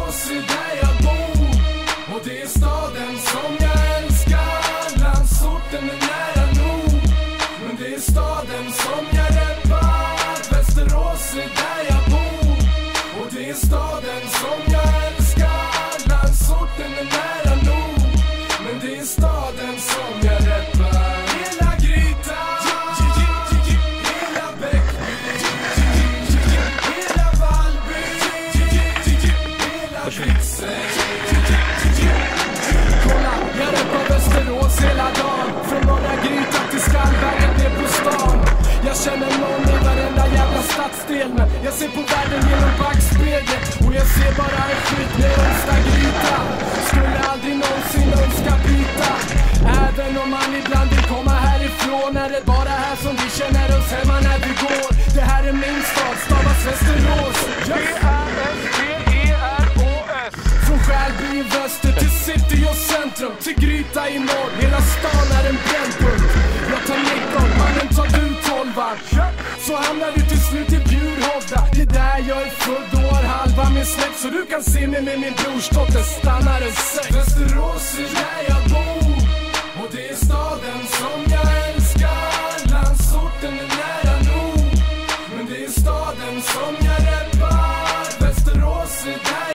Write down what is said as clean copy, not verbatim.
Västerås är där jag bor, och det är staden som jag älskar. Landsorten är nära nog, men det är staden som jag reppar. Västerås är där jag bor, och det är staden som jag älskar. Landsorten är nära nog, men det är staden som jag reppar. Hela Grytan, hela Bäckby, hela Vallby, hela Brixen. Kolla, jag reppar Västerås hela dagen, från norra Grytan till Skallberget ner på stan. Jag känner någon i varenda jävla stadsdel, men jag ser på världen genom backspegeln, och jag ser bara en skit med Önstagryta. Skulle aldrig någonsin önska byta, även om man ibland vill komma härifrån. Är det bara här som vi känner oss hemma när vi går? Det här är min stad, stavas Västerås. V-R-S-T-E-R-O-S. Från Skärby i väster till city och centrum, till Gryta i norr. Hela stan är en brännpunkt. Jag tar 19, mannen tar du 12. Så hamnar vi till slut i Bjurhovda. Det där jag är född och har halva min släkt, så du kan se mig med min brors dotter stannar en sex. Västerås är där jag bor,